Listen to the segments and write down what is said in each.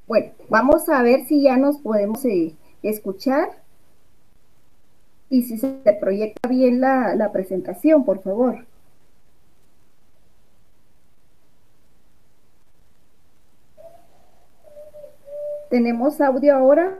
Bueno, vamos a ver si ya nos podemos escuchar y si se proyecta bien la presentación, por favor. ¿Tenemos audio ahora?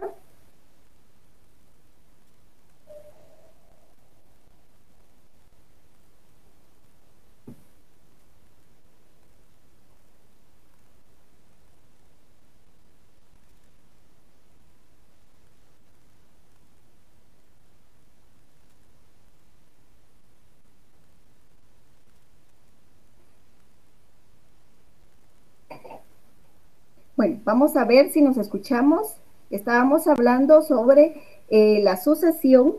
Bueno, vamos a ver si nos escuchamos. Estábamos hablando sobre la sucesión.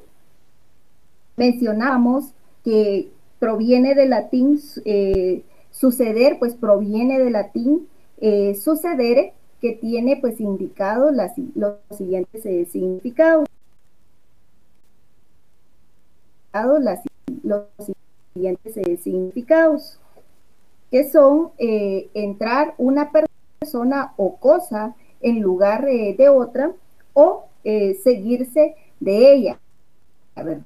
Mencionamos que proviene del latín suceder, pues proviene del latín sucedere, que tiene pues indicado los siguientes significados. Los siguientes significados, que son entrar una persona o cosa en lugar de otra o seguirse de ella. A ver,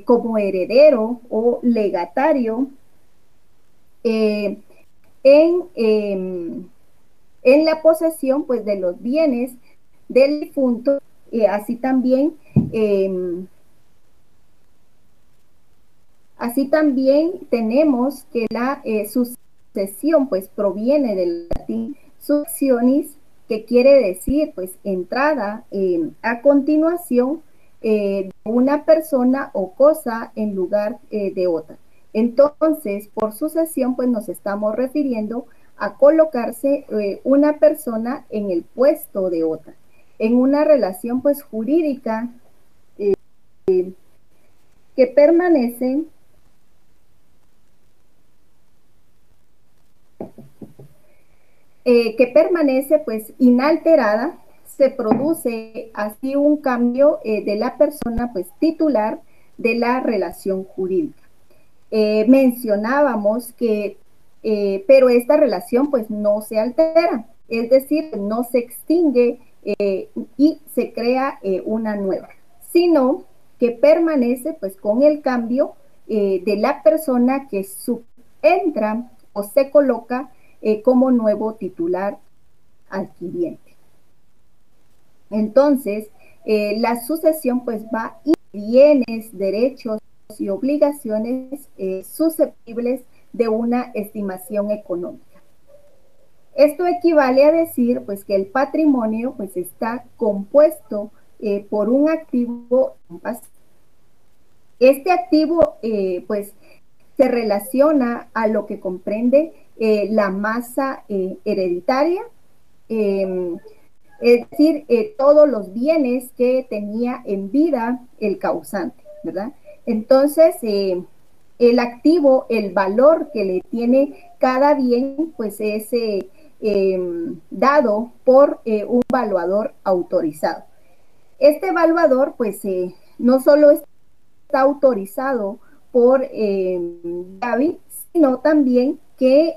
como heredero o legatario en la posesión pues de los bienes del difunto, así también tenemos que la sucesión pues proviene del latín successionis, que quiere decir pues entrada a continuación de una persona o cosa en lugar de otra. Entonces, por sucesión pues nos estamos refiriendo a colocarse una persona en el puesto de otra, en una relación pues jurídica que permanece pues inalterada. Se produce así un cambio de la persona pues titular de la relación jurídica. Mencionábamos que, pero esta relación pues no se altera, es decir, no se extingue y se crea una nueva, sino que permanece pues con el cambio de la persona que entra o se coloca como nuevo titular adquiriente. Entonces, la sucesión pues va y bienes, derechos y obligaciones susceptibles de una estimación económica. Esto equivale a decir pues que el patrimonio pues está compuesto por un activo. Este activo pues se relaciona a lo que comprende la masa hereditaria, es decir, todos los bienes que tenía en vida el causante, ¿verdad? Entonces, el activo, el valor que le tiene cada bien, pues es dado por un valuador autorizado. Este evaluador, pues, no solo está autorizado por Gaby, sino también que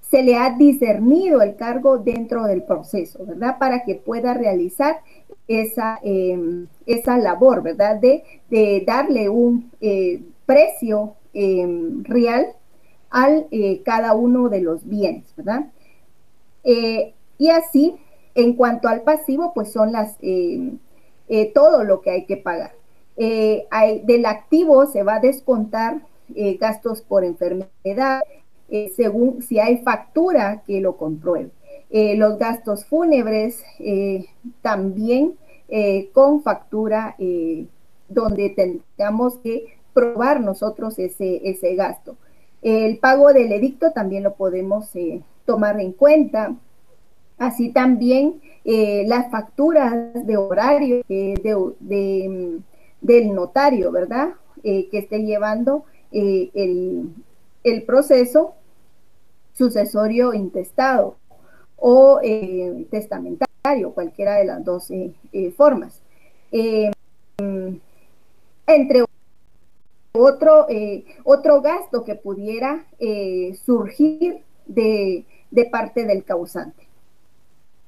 se le ha discernido el cargo dentro del proceso, ¿verdad? Para que pueda realizar esa labor, ¿verdad? De darle un precio real al cada uno de los bienes, ¿verdad? Y así, en cuanto al pasivo, pues son todo lo que hay que pagar. Del activo se va a descontar gastos por enfermedad, según si hay factura que lo compruebe. Los gastos fúnebres también con factura donde tengamos que probar nosotros ese gasto. El pago del edicto también lo podemos tomar en cuenta. Así también las facturas de horario del notario, ¿verdad? Que esté llevando el proceso sucesorio intestado o testamentario, cualquiera de las dos formas. Entre otro gasto que pudiera surgir de parte del causante.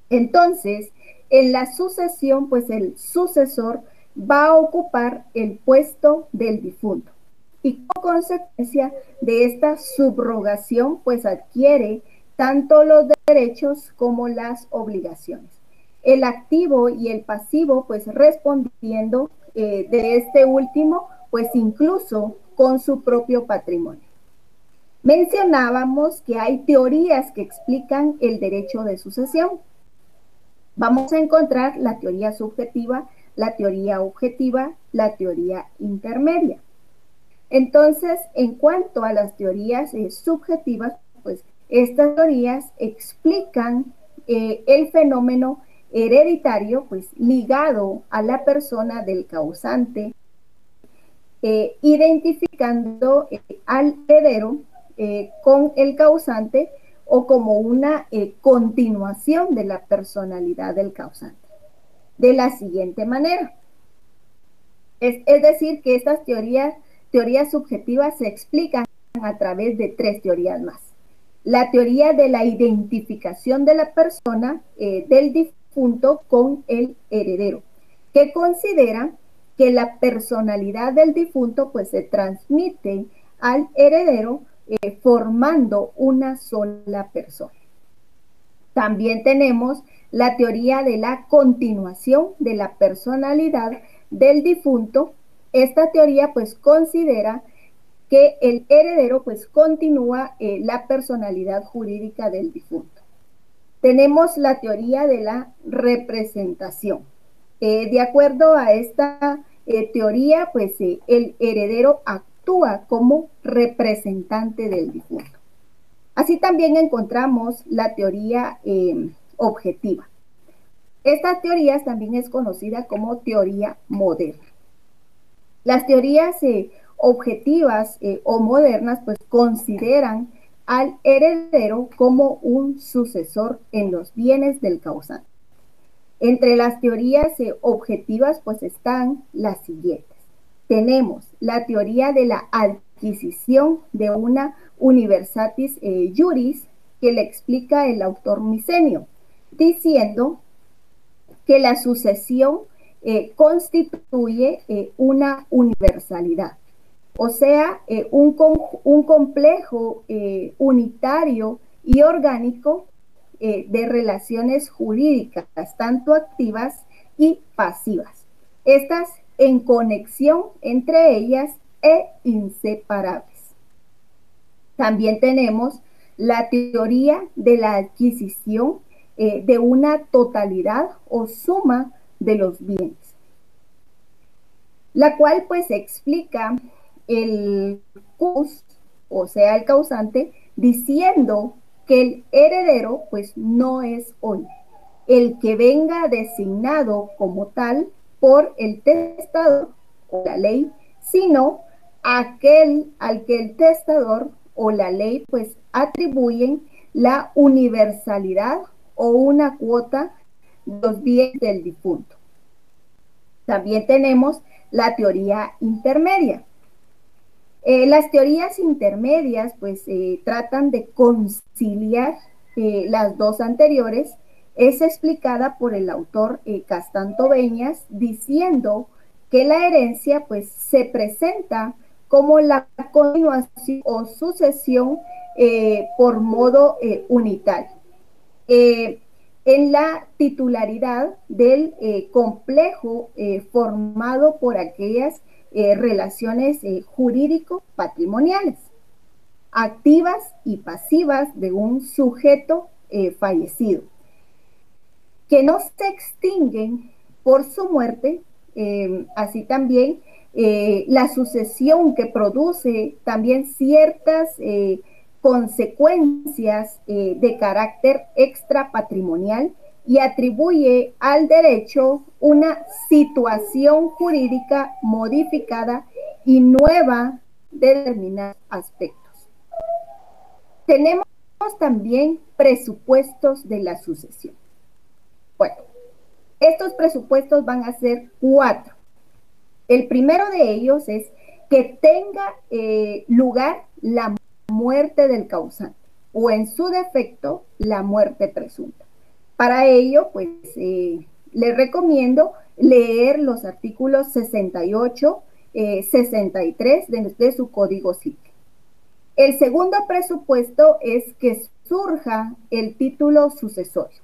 Entonces, en la sucesión, pues el sucesor va a ocupar el puesto del difunto. Y como consecuencia de esta subrogación, pues adquiere tanto los derechos como las obligaciones. El activo y el pasivo, pues respondiendo de este último, pues incluso con su propio patrimonio. Mencionábamos que hay teorías que explican el derecho de sucesión. Vamos a encontrar la teoría subjetiva, la teoría objetiva, la teoría intermedia. Entonces, en cuanto a las teorías subjetivas, pues estas teorías explican el fenómeno hereditario, pues ligado a la persona del causante, identificando al heredero con el causante o como una continuación de la personalidad del causante. De la siguiente manera. Es decir, que estas teorías subjetivas se explican a través de tres teorías más. La teoría de la identificación de la persona del difunto con el heredero, que considera que la personalidad del difunto pues se transmite al heredero formando una sola persona. También tenemos la teoría de la continuación de la personalidad del difunto. Esta teoría pues considera que el heredero pues continúa la personalidad jurídica del difunto. Tenemos la teoría de la representación. De acuerdo a esta teoría, pues el heredero actúa como representante del difunto. Así también encontramos la teoría objetiva. Esta teoría también es conocida como teoría moderna. Las teorías objetivas o modernas pues consideran al heredero como un sucesor en los bienes del causante. Entre las teorías objetivas pues están las siguientes. Tenemos la teoría de la adquisición de una universatis juris que le explica el autor Micenio, diciendo que la sucesión constituye una universalidad, o sea, un complejo unitario y orgánico de relaciones jurídicas, tanto activas y pasivas. Estas en conexión entre ellas e inseparables. También tenemos la teoría de la adquisición de una totalidad o suma de los bienes, la cual pues explica el cus, o sea, el causante, diciendo que el heredero pues no es hoy el que venga designado como tal por el testador o la ley, sino aquel al que el testador o la ley pues atribuyen la universalidad o una cuota de los bienes del difunto. También tenemos la teoría intermedia. Las teorías intermedias pues tratan de conciliar las dos anteriores. Es explicada por el autor Castanto Beñas, diciendo que la herencia pues se presenta como la continuación o sucesión por modo unitario en la titularidad del complejo formado por aquellas relaciones jurídico-patrimoniales, activas y pasivas de un sujeto fallecido, que no se extinguen por su muerte. Así también la sucesión que produce también ciertas consecuencias de carácter extrapatrimonial y atribuye al derecho una situación jurídica modificada y nueva de determinados aspectos. Tenemos también presupuestos de la sucesión. Bueno, estos presupuestos van a ser 4. El primero de ellos es que tenga lugar la muerte del causante. o en su defecto, la muerte presunta. Para ello, pues les recomiendo leer los artículos 68, 63 de su Código Civil. El segundo presupuesto es que surja el título sucesorio.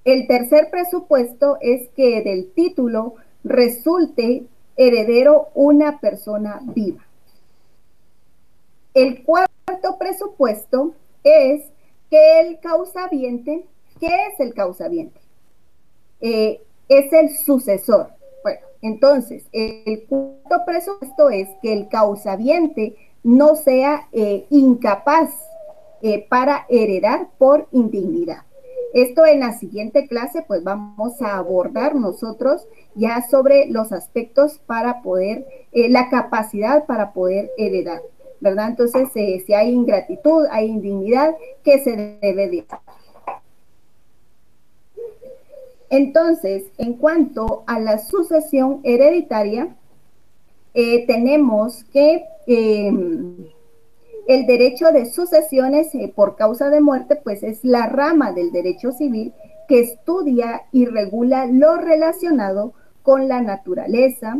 El tercer presupuesto es que del título resulte heredero una persona viva. El cuarto presupuesto es que el causaviente, ¿qué es el causaviente? Es el sucesor. Bueno, entonces, el cuarto presupuesto es que el causaviente no sea incapaz para heredar por indignidad. Esto en la siguiente clase pues vamos a abordar nosotros ya sobre los aspectos para poder, la capacidad para poder heredar, ¿verdad? Entonces, si hay ingratitud, hay indignidad, ¿qué se debe de hacer? Entonces, en cuanto a la sucesión hereditaria, tenemos que el derecho de sucesiones por causa de muerte, pues es la rama del derecho civil que estudia y regula lo relacionado con la naturaleza,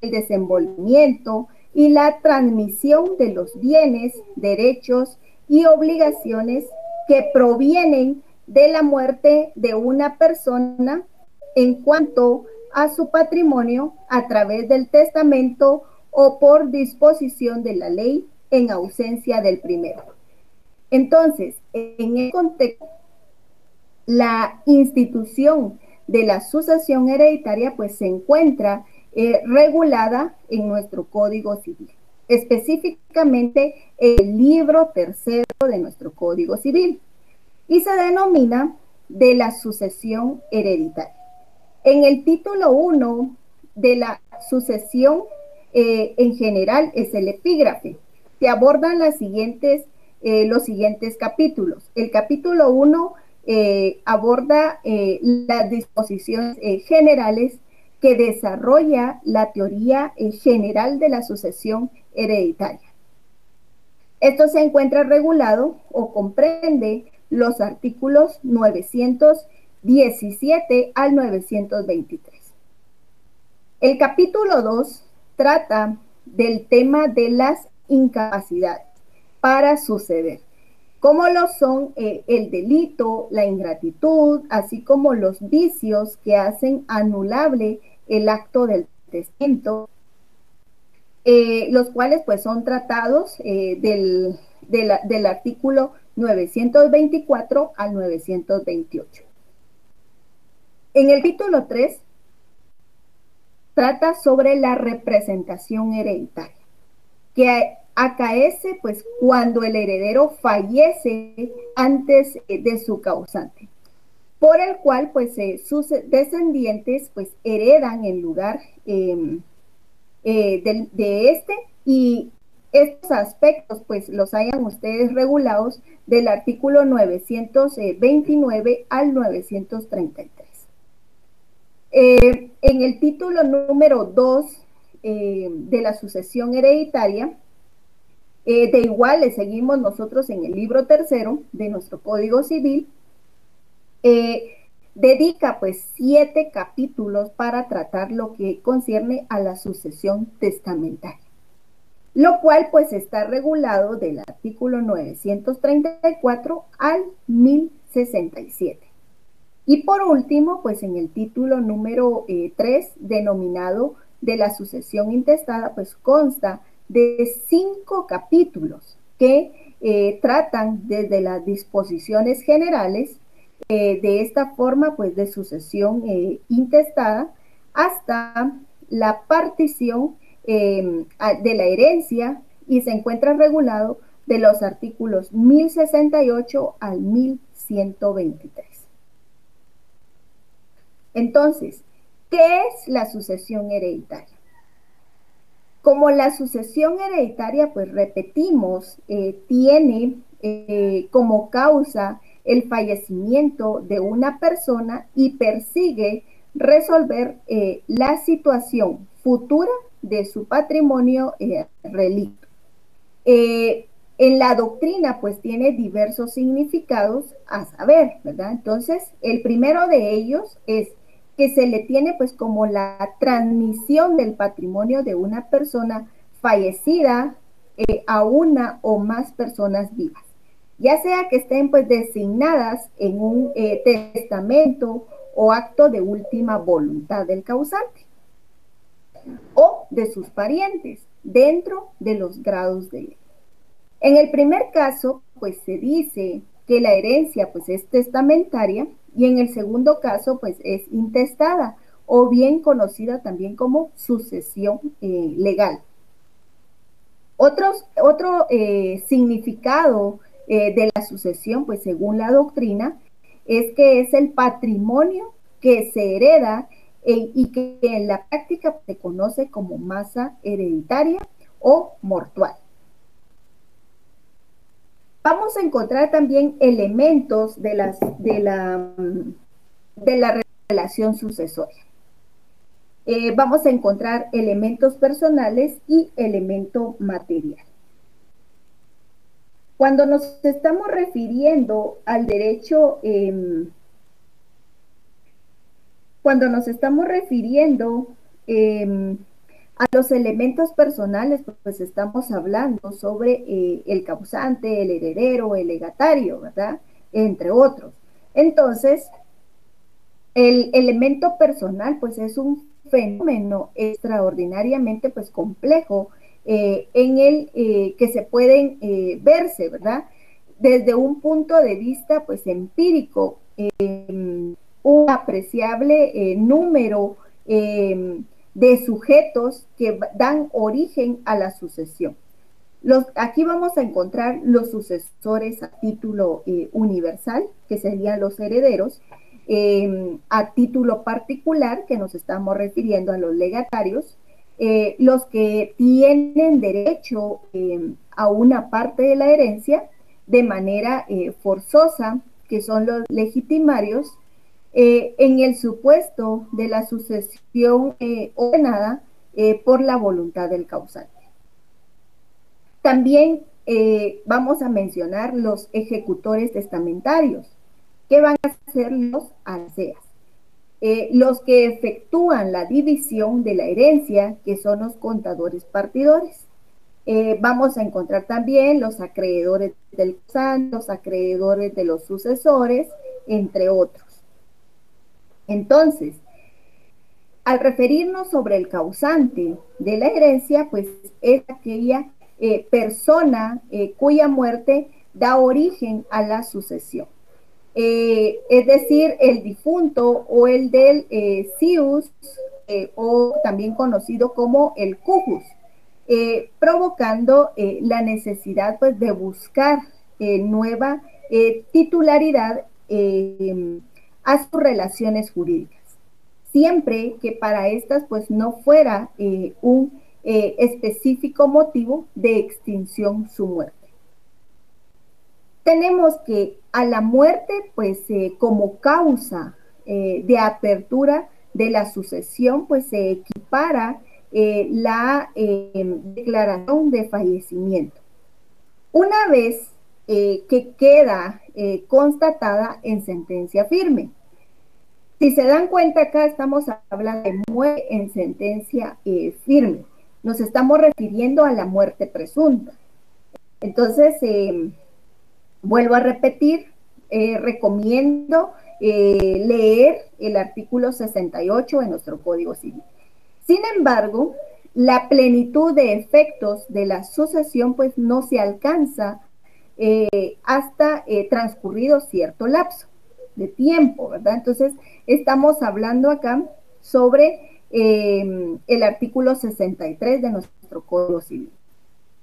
el desenvolvimiento y la transmisión de los bienes, derechos y obligaciones que provienen de la muerte de una persona en cuanto a su patrimonio a través del testamento o por disposición de la ley en ausencia del primero. Entonces, en el contexto, la institución de la sucesión hereditaria pues se encuentra regulada en nuestro Código Civil, específicamente el libro tercero de nuestro Código Civil, y se denomina de la sucesión hereditaria. En el título 1 de la sucesión en general es el epígrafe. Se abordan los siguientes capítulos. El capítulo 1 aborda las disposiciones generales que desarrolla la teoría general de la sucesión hereditaria. Esto se encuentra regulado o comprende los artículos 917 al 923. El capítulo 2 trata del tema de las incapacidades para suceder, como lo son el delito, la ingratitud, así como los vicios que hacen anulable el acto del testamento, los cuales pues son tratados del artículo 924 al 928. En el capítulo 3 trata sobre la representación hereditaria, que acaece pues cuando el heredero fallece antes de su causante, por el cual pues sus descendientes pues heredan en lugar de este, y estos aspectos pues los hayan ustedes regulados del artículo 929 al 933. En el título número 2 de la sucesión hereditaria, de igual le seguimos nosotros en el libro tercero de nuestro Código Civil, dedica pues 7 capítulos para tratar lo que concierne a la sucesión testamentaria, lo cual pues está regulado del artículo 934 al 1067. Y por último, pues en el título número 3, denominado de la sucesión intestada, pues consta de 5 capítulos que tratan desde las disposiciones generales de esta forma pues de sucesión intestada hasta la partición de la herencia, y se encuentra regulado de los artículos 1068 al 1123. Entonces, ¿qué es la sucesión hereditaria? Como la sucesión hereditaria, pues repetimos, tiene como causa el fallecimiento de una persona y persigue resolver la situación futura de su patrimonio relicto. En la doctrina, pues tiene diversos significados a saber, ¿verdad? Entonces, el primero de ellos es que se le tiene pues como la transmisión del patrimonio de una persona fallecida a una o más personas vivas, ya sea que estén pues designadas en un testamento o acto de última voluntad del causante o de sus parientes dentro de los grados de ley. En el primer caso, pues se dice que la herencia pues es testamentaria y en el segundo caso pues es intestada o bien conocida también como sucesión legal. Otro significado de la sucesión, pues según la doctrina, es que es el patrimonio que se hereda y que en la práctica se conoce como masa hereditaria o mortual. Vamos a encontrar también elementos de la relación sucesoria. Vamos a encontrar elementos personales y elemento material. Cuando nos estamos refiriendo al derecho, cuando nos estamos refiriendo a los elementos personales, pues estamos hablando sobre el causante, el heredero, el legatario, ¿verdad? Entre otros. Entonces, el elemento personal, pues es un fenómeno extraordinariamente pues complejo en el que se pueden verse, ¿verdad? Desde un punto de vista pues empírico, un apreciable número de sujetos que dan origen a la sucesión. Aquí vamos a encontrar los sucesores a título universal, que serían los herederos, a título particular, que nos estamos refiriendo a los legatarios, los que tienen derecho a una parte de la herencia de manera forzosa, que son los legitimarios, en el supuesto de la sucesión ordenada por la voluntad del causante. También vamos a mencionar los ejecutores testamentarios, que van a ser los alceas. Los que efectúan la división de la herencia, que son los contadores partidores. Vamos a encontrar también los acreedores del causante, los acreedores de los sucesores, entre otros. Entonces, al referirnos sobre el causante de la herencia, pues es aquella persona cuya muerte da origen a la sucesión. Es decir, el difunto o el del cius, o también conocido como el cujus, provocando la necesidad pues, de buscar nueva titularidad a sus relaciones jurídicas, siempre que para estas pues no fuera un específico motivo de extinción su muerte. Tenemos que a la muerte pues como causa de apertura de la sucesión pues se equipara la declaración de fallecimiento. Una vez que queda constatada en sentencia firme. Si se dan cuenta, acá estamos hablando de muerte en sentencia firme. Nos estamos refiriendo a la muerte presunta. Entonces, vuelvo a repetir, recomiendo leer el artículo 68 de nuestro Código Civil. Sin embargo, la plenitud de efectos de la sucesión pues no se alcanza hasta transcurrido cierto lapso de tiempo, ¿verdad? Entonces, estamos hablando acá sobre el artículo 63 de nuestro Código Civil.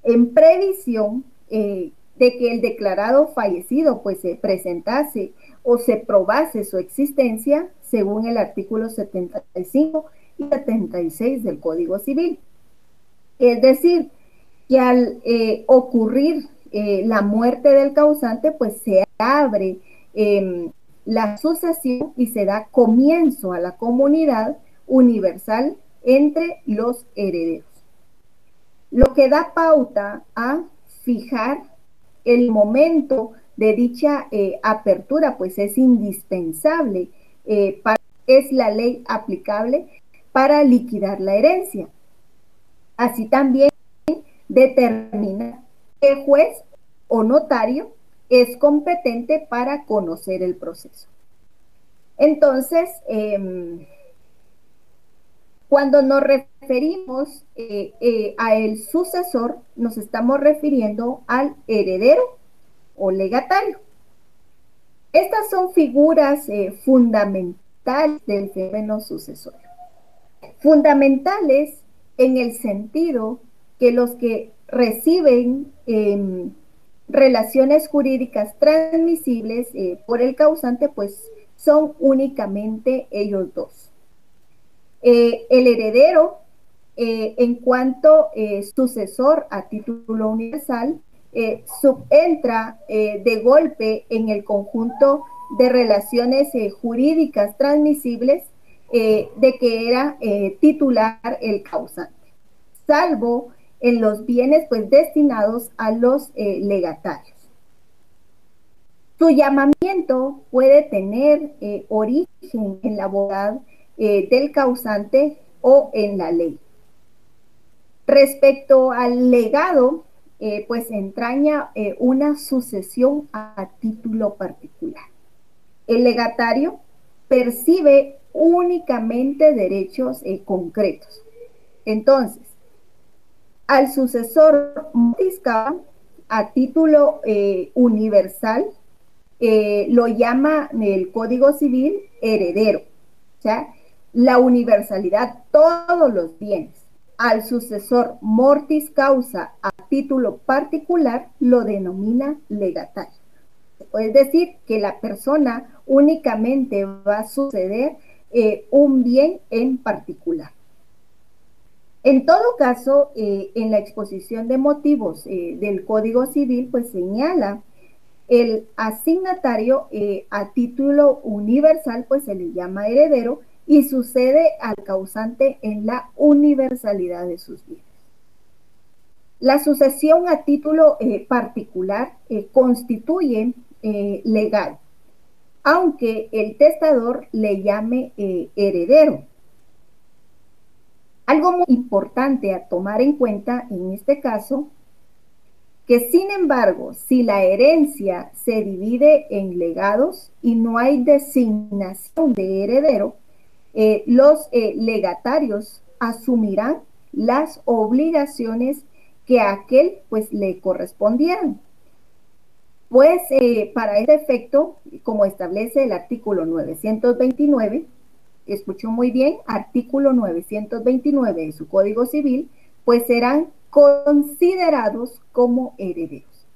En previsión de que el declarado fallecido pues se presentase o se probase su existencia según el artículo 75 y 76 del Código Civil. Es decir, que al ocurrir la muerte del causante, pues se abre la sucesión y se da comienzo a la comunidad universal entre los herederos. Lo que da pauta a fijar el momento de dicha apertura pues es indispensable, es la ley aplicable para liquidar la herencia. Así también determina qué juez o notario es competente para conocer el proceso. Entonces, cuando nos referimos a el sucesor, nos estamos refiriendo al heredero o legatario. Estas son figuras fundamentales del fenómeno sucesorio. Fundamentales en el sentido que los que reciben relaciones jurídicas transmisibles por el causante, pues son únicamente ellos dos. El heredero, en cuanto sucesor a título universal, subentra de golpe en el conjunto de relaciones jurídicas transmisibles de que era titular el causante, salvo en los bienes pues destinados a los legatarios. Su llamamiento puede tener origen en la bondad del causante o en la ley. Respecto al legado, pues entraña una sucesión a título particular. El legatario percibe únicamente derechos concretos. Entonces, al sucesor mortiscausa a título universal, lo llama el Código Civil heredero, o sea, la universalidad, todos los bienes. Al sucesor mortis causa a título particular lo denomina legatario. Es decir, que la persona únicamente va a suceder un bien en particular. En todo caso, en la exposición de motivos del Código Civil, pues señala el asignatario a título universal, pues se le llama heredero y sucede al causante en la universalidad de sus bienes. La sucesión a título particular constituye legal, aunque el testador le llame heredero. Algo muy importante a tomar en cuenta en este caso, que sin embargo, si la herencia se divide en legados y no hay designación de heredero, los legatarios asumirán las obligaciones que a aquel pues le correspondieran. Pues para este efecto, como establece el artículo 929, escuchó muy bien, artículo 929 de su Código Civil, pues serán considerados como herederos.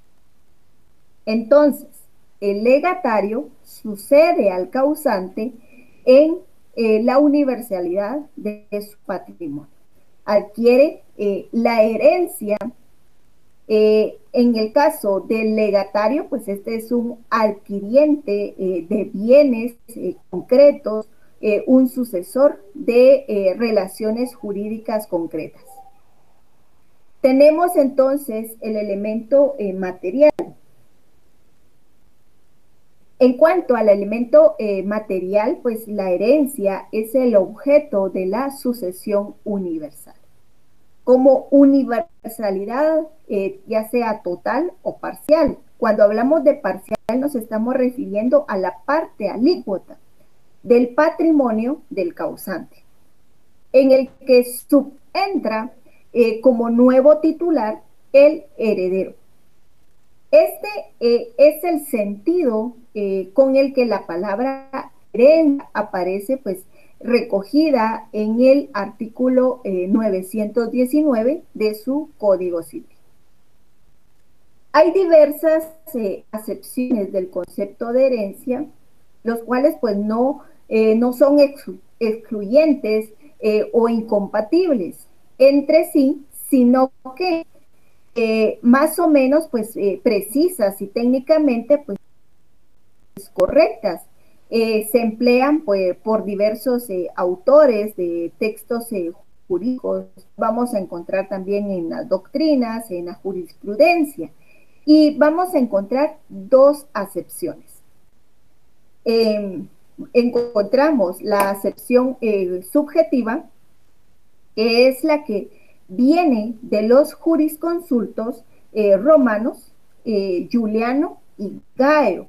Entonces, el legatario sucede al causante en la universalidad de su patrimonio. Adquiere la herencia. En el caso del legatario, pues este es un adquiriente de bienes concretos, un sucesor de relaciones jurídicas concretas. Tenemos entonces el elemento material. En cuanto al elemento material, pues la herencia es el objeto de la sucesión universal. Como universalidad, ya sea total o parcial. Cuando hablamos de parcial nos estamos refiriendo a la parte alícuota del patrimonio del causante, en el que subentra como nuevo titular el heredero. Este es el sentido con el que la palabra herencia aparece pues recogida en el artículo 919 de su Código Civil. Hay diversas acepciones del concepto de herencia, los cuales pues no son excluyentes o incompatibles entre sí, sino que más o menos pues precisas y técnicamente pues correctas. Se emplean pues, por diversos autores de textos jurídicos. Vamos a encontrar también en las doctrinas, en la jurisprudencia. Y vamos a encontrar dos acepciones. Encontramos la acepción subjetiva, que es la que viene de los jurisconsultos romanos, Juliano y Gaio,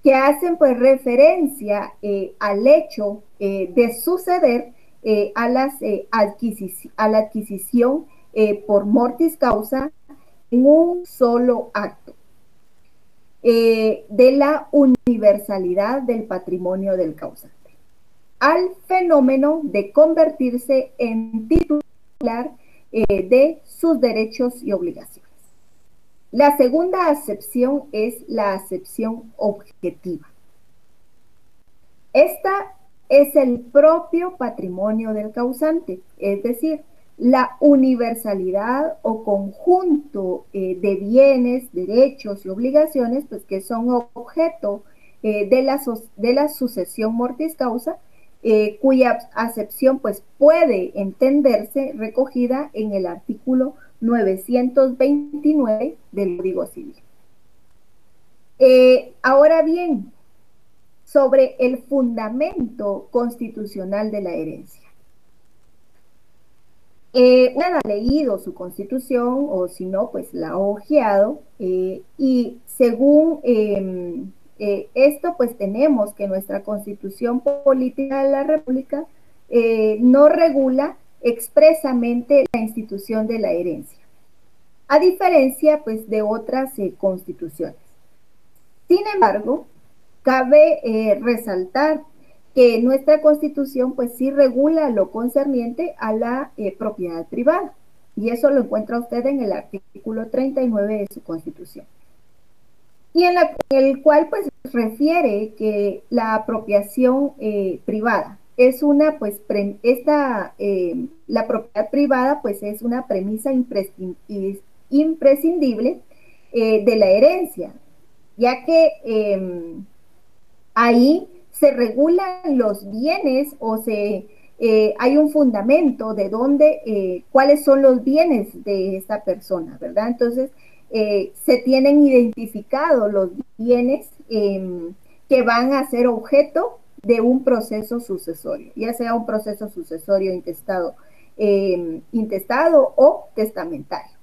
que hacen pues referencia al hecho de suceder a la adquisición por mortis causa en un solo acto, de la universalidad del patrimonio del causante, al fenómeno de convertirse en titular de sus derechos y obligaciones. La segunda acepción es la acepción objetiva. Esta es el propio patrimonio del causante, es decir, la universalidad o conjunto de bienes, derechos y obligaciones, pues que son objeto de la sucesión mortis causa, cuya acepción pues puede entenderse recogida en el artículo 929 del Código Civil. Ahora bien, sobre el fundamento constitucional de la herencia. Usted ha leído su constitución, o si no, pues la ha hojeado, y según esto, pues tenemos que nuestra constitución política de la República no regula expresamente la institución de la herencia, a diferencia pues de otras constituciones. Sin embargo, cabe resaltar que nuestra Constitución pues sí regula lo concerniente a la propiedad privada, y eso lo encuentra usted en el artículo 39 de su Constitución, y en el cual pues refiere que la apropiación privada es una pues la propiedad privada pues es una premisa imprescindible de la herencia, ya que ahí se regulan los bienes o hay un fundamento de dónde, cuáles son los bienes de esta persona, ¿verdad? Entonces, se tienen identificados los bienes que van a ser objeto de un proceso sucesorio, ya sea un proceso sucesorio intestado o testamentario.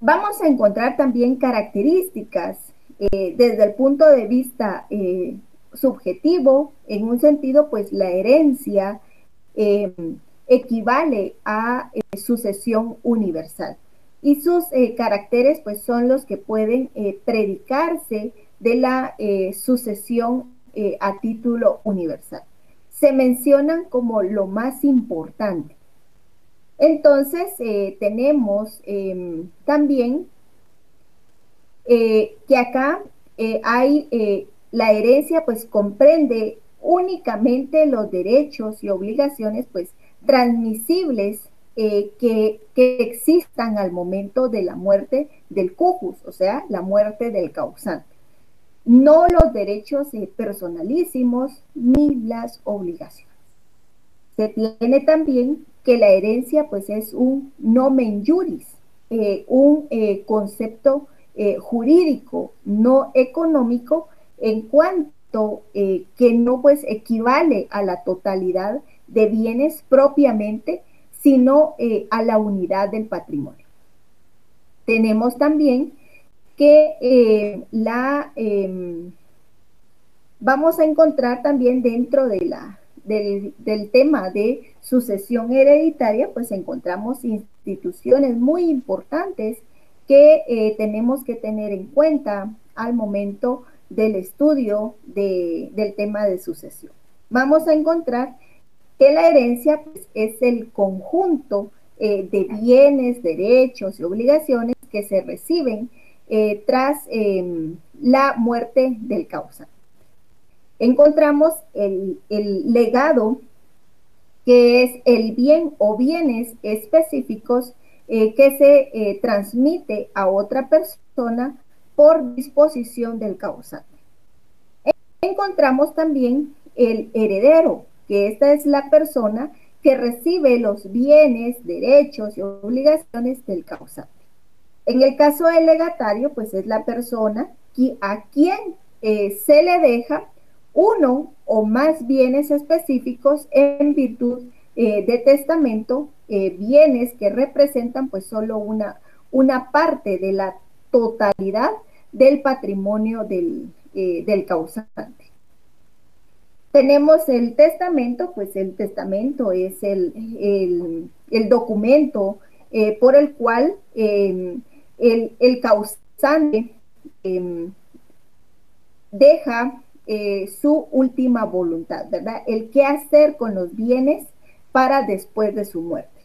Vamos a encontrar también características desde el punto de vista subjetivo. En un sentido, pues la herencia equivale a sucesión universal, y sus caracteres pues son los que pueden predicarse de la sucesión a título universal. Se mencionan como lo más importante. Entonces, tenemos también que acá hay la herencia pues comprende únicamente los derechos y obligaciones pues transmisibles que existan al momento de la muerte del cujus, o sea, la muerte del causante, no los derechos personalísimos ni las obligaciones. Se tiene también que la herencia pues es un nomen juris, un concepto jurídico, no económico, en cuanto que no pues equivale a la totalidad de bienes propiamente, sino a la unidad del patrimonio. Tenemos también que vamos a encontrar también dentro de del tema de sucesión hereditaria, pues encontramos instituciones muy importantes que tenemos que tener en cuenta al momento del estudio del tema de sucesión. Vamos a encontrar que la herencia pues, es el conjunto de bienes, derechos y obligaciones que se reciben tras la muerte del causante. Encontramos el legado, que es el bien o bienes específicos que se transmite a otra persona por disposición del causante. Encontramos también el heredero, que esta es la persona que recibe los bienes, derechos y obligaciones del causante. En el caso del legatario, pues es la persona a quien se le deja uno o más bienes específicos en virtud de testamento, bienes que representan pues solo una parte de la totalidad del patrimonio del causante. Tenemos el testamento, pues el testamento es el documento por el cual el causante deja su última voluntad, ¿verdad? El qué hacer con los bienes para después de su muerte.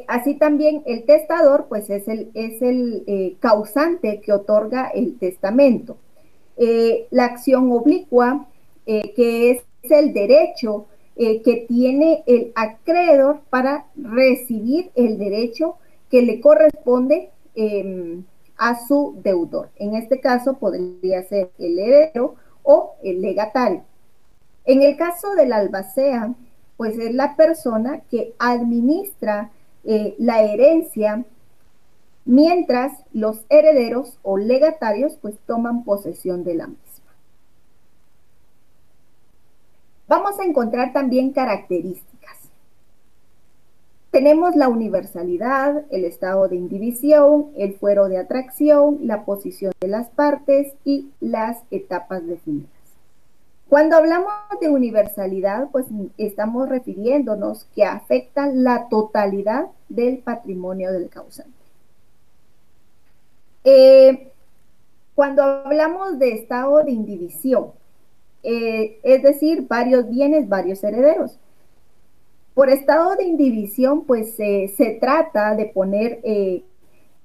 Así también el testador, pues es el causante que otorga el testamento. La acción oblicua, que es el derecho que tiene el acreedor para recibir el derecho que le corresponde a su deudor. En este caso podría ser el heredero o el legatario. En el caso del albacea, pues es la persona que administra la herencia mientras los herederos o legatarios pues toman posesión de la misma. Vamos a encontrar también características. Tenemos la universalidad, el estado de indivisión, el fuero de atracción, la posición de las partes y las etapas definidas. Cuando hablamos de universalidad, pues estamos refiriéndonos que afecta la totalidad del patrimonio del causante. Cuando hablamos de estado de indivisión, es decir, varios bienes, varios herederos. Por estado de indivisión, pues se trata de poner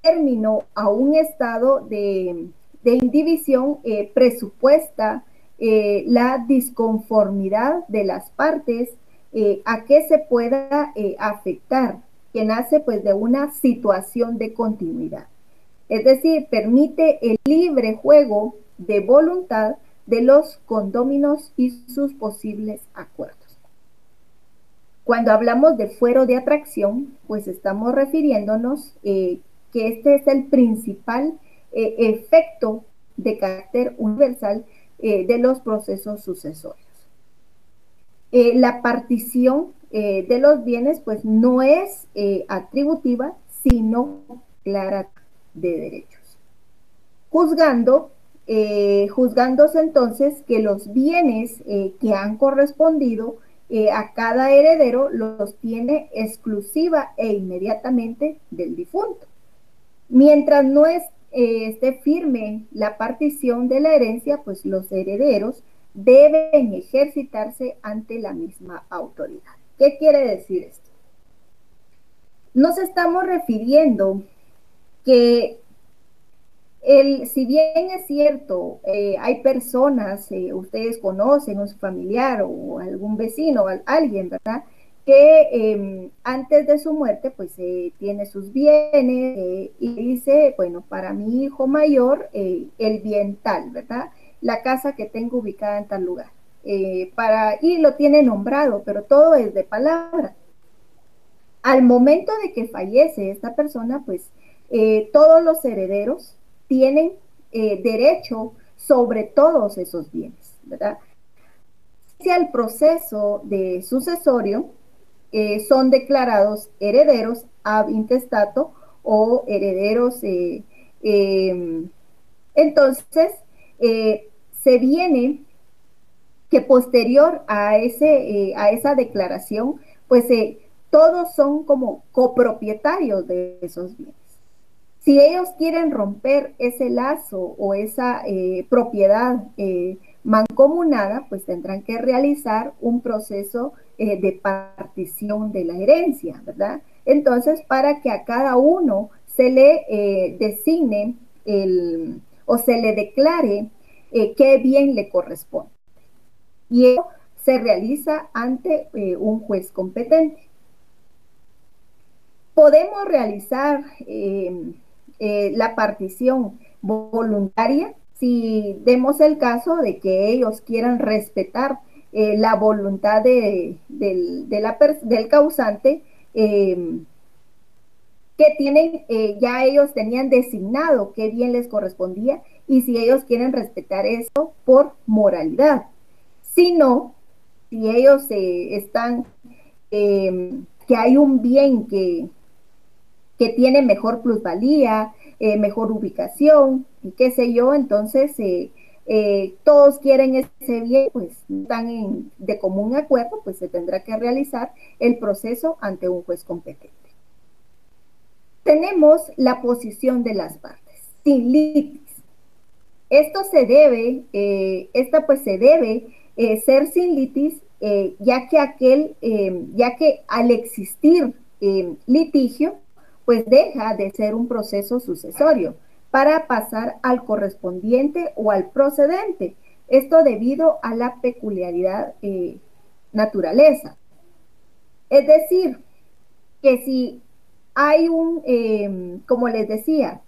término a un estado de indivisión presupuesta la disconformidad de las partes a que se pueda afectar, que nace pues de una situación de continuidad. Es decir, permite el libre juego de voluntad de los condóminos y sus posibles acuerdos. Cuando hablamos de fuero de atracción, pues estamos refiriéndonos que este es el principal efecto de carácter universal de los procesos sucesorios. La partición de los bienes pues no es atributiva, sino clara de derechos. Juzgándose entonces que los bienes que han correspondido a cada heredero los tiene exclusiva e inmediatamente del difunto. Mientras no esté firme la partición de la herencia, pues los herederos deben ejercitarse ante la misma autoridad. ¿Qué quiere decir esto? Nos estamos refiriendo que si bien es cierto, hay personas, ustedes conocen a su familiar o algún vecino, alguien, ¿verdad? Que antes de su muerte, pues tiene sus bienes y dice, bueno, para mi hijo mayor, el bien tal, ¿verdad? La casa que tengo ubicada en tal lugar. Y lo tiene nombrado, pero todo es de palabra. Al momento de que fallece esta persona, pues todos los herederos tienen derecho sobre todos esos bienes, ¿verdad? Si al proceso de sucesorio son declarados herederos ab intestato o herederos, entonces se viene que posterior a esa declaración, pues todos son como copropietarios de esos bienes. Si ellos quieren romper ese lazo o esa propiedad mancomunada, pues tendrán que realizar un proceso de partición de la herencia, ¿verdad? Entonces, para que a cada uno se le designe o se le declare qué bien le corresponde. Y eso se realiza ante un juez competente. Podemos realizar la partición voluntaria si demos el caso de que ellos quieran respetar la voluntad del causante, que que tienen, ya ellos tenían designado qué bien les correspondía y si ellos quieren respetar eso por moralidad. Si no, si ellos están, que hay un bien que tiene mejor plusvalía, mejor ubicación, y qué sé yo, entonces todos quieren ese bien, pues están de común acuerdo, pues se tendrá que realizar el proceso ante un juez competente. Tenemos la posición de las partes, sin litis. Esto se debe, esta pues se debe ser sin litis, ya que al existir litigio, pues deja de ser un proceso sucesorio para pasar al correspondiente o al procedente. Esto debido a la peculiaridad naturaleza. Es decir, que si hay como les decía,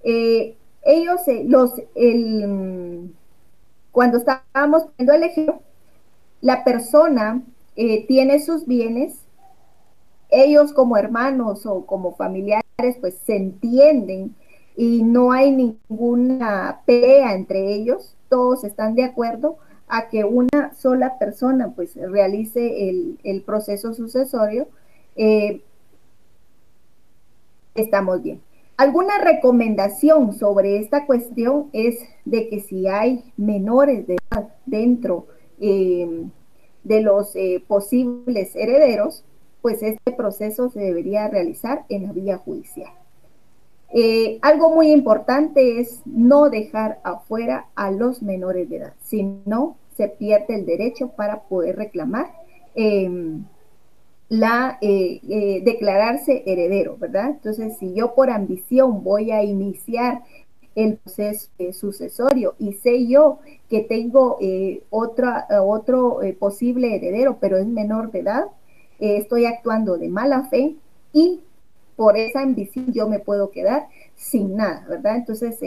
ellos, cuando estábamos viendo el ejemplo, la persona tiene sus bienes, ellos como hermanos o como familiares, pues se entienden y no hay ninguna pelea entre ellos, todos están de acuerdo a que una sola persona pues realice el proceso sucesorio, estamos bien. Alguna recomendación sobre esta cuestión es de que si hay menores de edad dentro de los posibles herederos, pues este proceso se debería realizar en la vía judicial. Algo muy importante es no dejar afuera a los menores de edad, si no se pierde el derecho para poder reclamar declararse heredero, ¿verdad? Entonces, si yo por ambición voy a iniciar el proceso sucesorio y sé yo que tengo otro posible heredero, pero es menor de edad, estoy actuando de mala fe y por esa ambición yo me puedo quedar sin nada, ¿verdad? Entonces,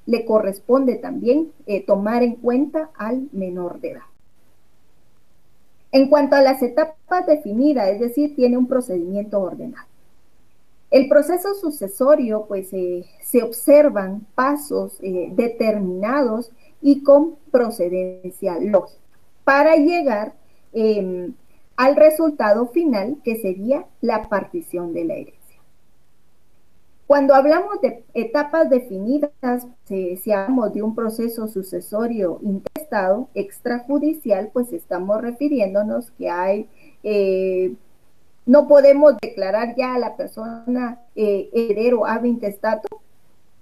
le corresponde también tomar en cuenta al menor de edad. En cuanto a las etapas definidas, es decir, tiene un procedimiento ordenado. El proceso sucesorio, pues se observan pasos determinados y con procedencia lógica para llegar al resultado final, que sería la partición de la herencia. Cuando hablamos de etapas definidas, si hablamos de un proceso sucesorio intestado, extrajudicial, pues estamos refiriéndonos que hay, no podemos declarar ya a la persona heredero ab intestato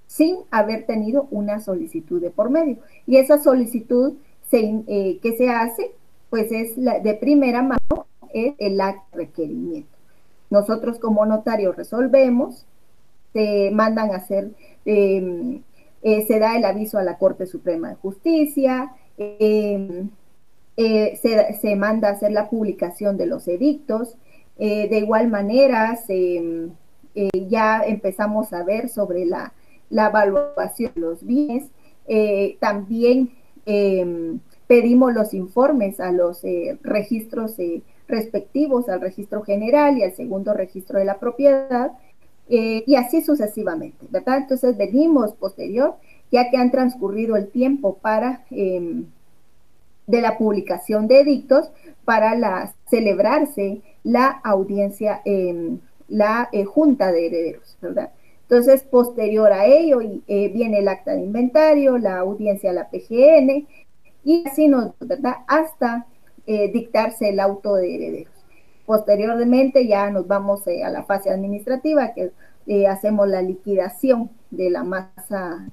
sin haber tenido una solicitud de por medio. Y esa solicitud que se hace, pues es de primera mano, es el acta de requerimiento. Nosotros como notario resolvemos, se mandan a hacer, se da el aviso a la Corte Suprema de Justicia, se manda a hacer la publicación de los edictos, de igual manera ya empezamos a ver sobre la evaluación de los bienes, también pedimos los informes a los registros respectivos, al registro general y al segundo registro de la propiedad, y así sucesivamente, ¿verdad? Entonces venimos posterior, ya que han transcurrido el tiempo para de la publicación de edictos para celebrarse la audiencia, la junta de herederos, ¿verdad? Entonces, posterior a ello viene el acta de inventario, la audiencia a la PGN, y así ¿verdad? Hasta dictarse el auto de herederos. Posteriormente ya nos vamos a la fase administrativa, que hacemos la liquidación de la masa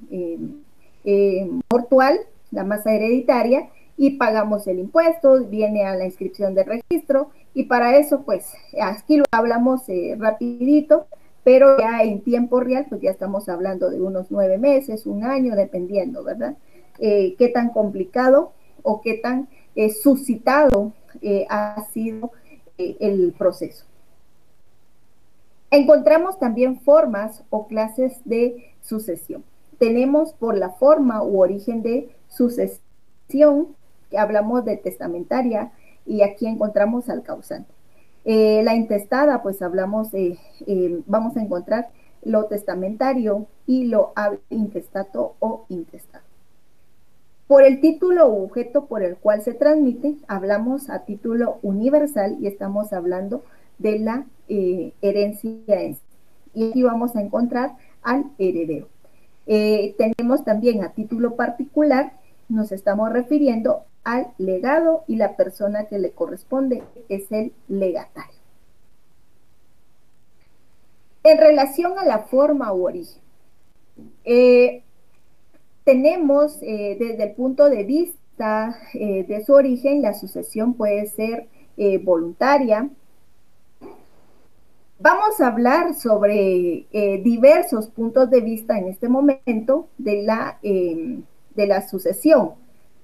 mortual, la masa hereditaria, y pagamos el impuesto, viene a la inscripción de registro, y para eso, pues, aquí lo hablamos rapidito, pero ya en tiempo real, pues ya estamos hablando de unos 9 meses, un año, dependiendo, ¿verdad? Qué tan complicado o qué tan suscitado ha sido el proceso. Encontramos también formas o clases de sucesión. Tenemos por la forma u origen de sucesión, que hablamos de testamentaria, y aquí encontramos al causante. La intestada, pues hablamos, vamos a encontrar lo testamentario y lo ab intestato o intestado. Por el título u objeto por el cual se transmite, hablamos a título universal y estamos hablando de la herencia en sí. Y aquí vamos a encontrar al heredero. Tenemos también a título particular, nos estamos refiriendo al legado y la persona que le corresponde es el legatario. En relación a la forma u origen, tenemos desde el punto de vista de su origen, la sucesión puede ser voluntaria. Vamos a hablar sobre diversos puntos de vista en este momento de la sucesión,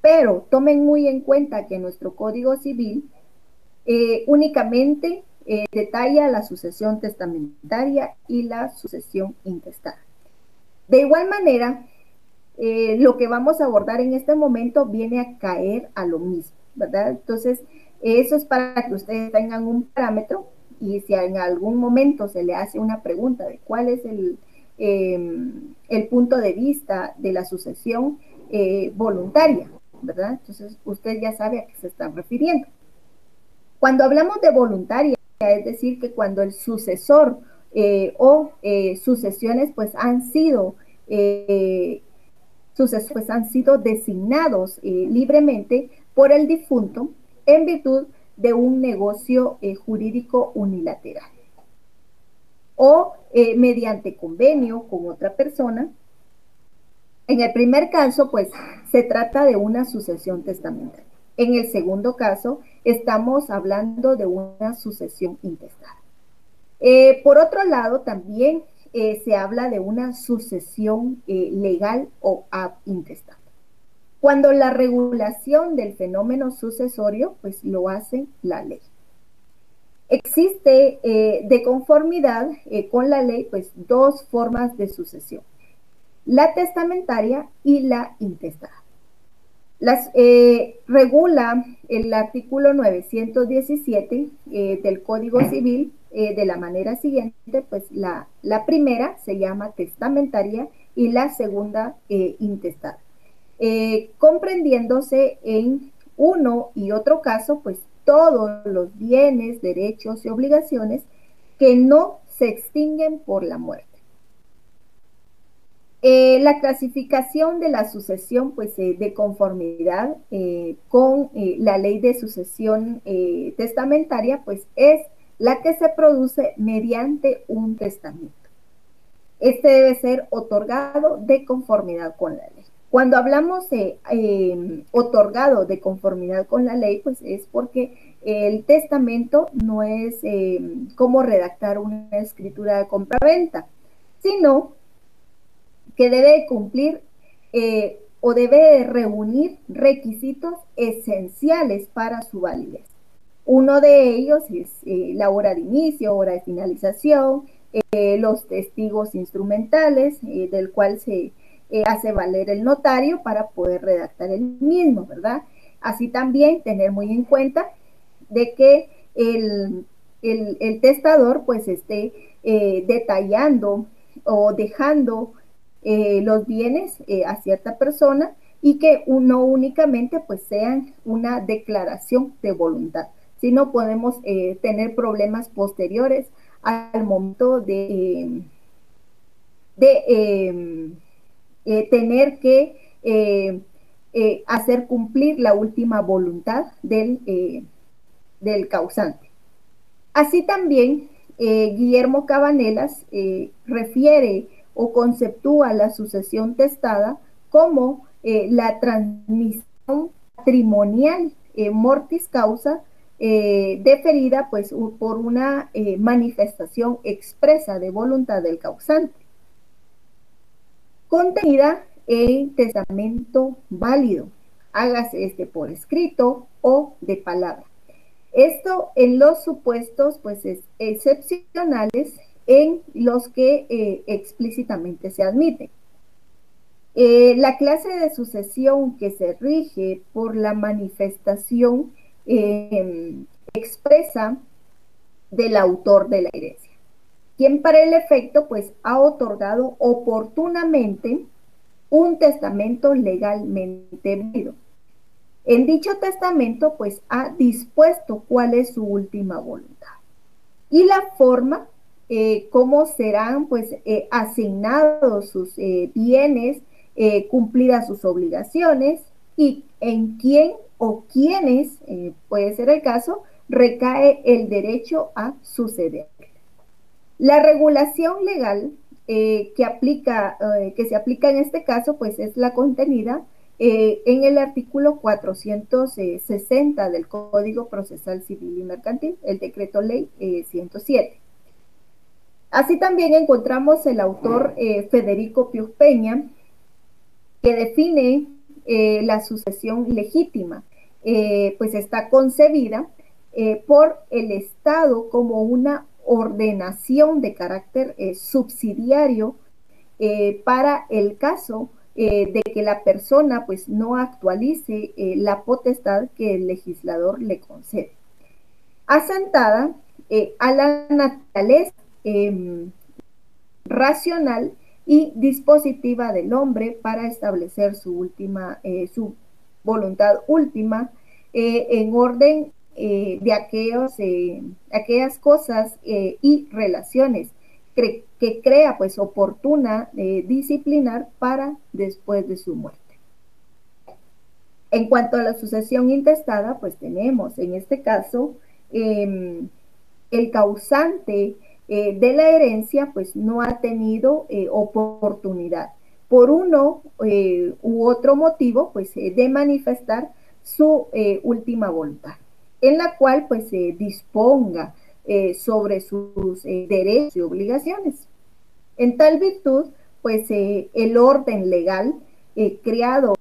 pero tomen muy en cuenta que nuestro Código Civil únicamente detalla la sucesión testamentaria y la sucesión intestada. De igual manera, lo que vamos a abordar en este momento viene a caer a lo mismo, ¿verdad? Entonces, eso es para que ustedes tengan un parámetro y si en algún momento se le hace una pregunta de cuál es el punto de vista de la sucesión voluntaria, ¿verdad? Entonces, usted ya sabe a qué se están refiriendo. Cuando hablamos de voluntaria, es decir, que cuando el sucesor o sucesiones pues han sido designados libremente por el difunto en virtud de un negocio jurídico unilateral o mediante convenio con otra persona. En el primer caso, pues, se trata de una sucesión testamentaria. En el segundo caso, estamos hablando de una sucesión intestada. Por otro lado, también se habla de una sucesión legal o ab intestada. Cuando la regulación del fenómeno sucesorio, pues lo hace la ley. Existe de conformidad con la ley, pues dos formas de sucesión, la testamentaria y la intestada. Regula el artículo 917 del Código Civil de la manera siguiente, pues la primera se llama testamentaria y la segunda intestada, comprendiéndose en uno y otro caso, pues todos los bienes, derechos y obligaciones que no se extinguen por la muerte. La clasificación de la sucesión, pues de conformidad con la ley de sucesión testamentaria, pues es la que se produce mediante un testamento. Este debe ser otorgado de conformidad con la ley. Cuando hablamos de otorgado de conformidad con la ley, pues es porque el testamento no es como redactar una escritura de compraventa, sino que debe cumplir o debe reunir requisitos esenciales para su validez. Uno de ellos es la hora de inicio, hora de finalización, los testigos instrumentales, del cual se hace valer el notario para poder redactar el mismo, ¿verdad? Así también tener muy en cuenta de que el testador pues esté detallando o dejando los bienes a cierta persona y que no únicamente pues sean una declaración de voluntad, sino podemos tener problemas posteriores al momento de tener que hacer cumplir la última voluntad del causante. Así también Guillermo Cabanelas refiere o conceptúa la sucesión testada como la transmisión patrimonial mortis causa deferida pues por una manifestación expresa de voluntad del causante, contenida en testamento válido, hágase este por escrito o de palabra. Esto en los supuestos pues excepcionales en los que explícitamente se admite. La clase de sucesión que se rige por la manifestación expresa del autor de la herencia. quien para el efecto pues ha otorgado oportunamente un testamento legalmente válido. En dicho testamento pues ha dispuesto cuál es su última voluntad y la forma cómo serán pues asignados sus bienes, cumplidas sus obligaciones y en quién o quiénes, puede ser el caso, recae el derecho a suceder. La regulación legal que se aplica en este caso, pues es la contenida en el artículo 460 del Código Procesal Civil y Mercantil, el decreto ley 107. Así también encontramos el autor Federico Pius Peña, que define la sucesión legítima, pues está concebida por el Estado como una ordenación de carácter subsidiario para el caso de que la persona pues no actualice la potestad que el legislador le concede. Asentada a la naturaleza racional y dispositiva del hombre para establecer su voluntad última en orden de aquellas cosas y relaciones que crea pues oportuna disciplinar para después de su muerte. En cuanto a la sucesión intestada, pues tenemos en este caso el causante de la herencia pues no ha tenido oportunidad por uno u otro motivo pues de manifestar su última voluntad, en la cual pues se disponga sobre sus derechos y obligaciones. En tal virtud, pues el orden legal creado,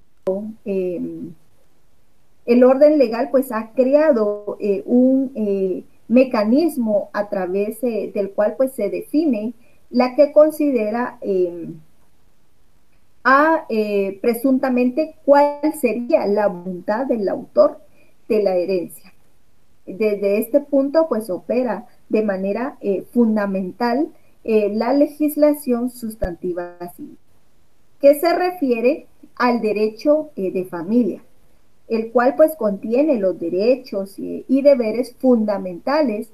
el orden legal pues ha creado un mecanismo a través del cual pues se define la que considera presuntamente cuál sería la voluntad del autor de la herencia. Desde este punto pues opera de manera fundamental la legislación sustantiva civil, que se refiere al derecho de familia, el cual pues contiene los derechos y deberes fundamentales,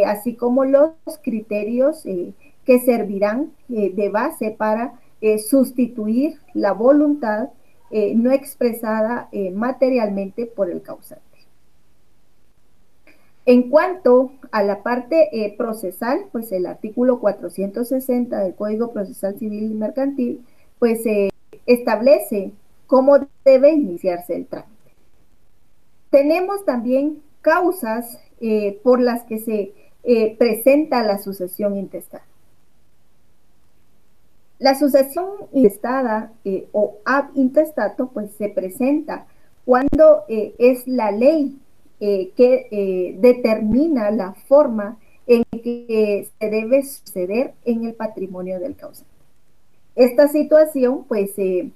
así como los criterios que servirán de base para sustituir la voluntad no expresada materialmente por el causante. En cuanto a la parte procesal, pues el artículo 460 del Código Procesal Civil y Mercantil, pues establece cómo debe iniciarse el trámite. Tenemos también causas por las que se presenta la sucesión intestada. La sucesión intestada o ab intestato, pues se presenta cuando es la ley que determina la forma en que se debe suceder en el patrimonio del causante. Esta situación pues se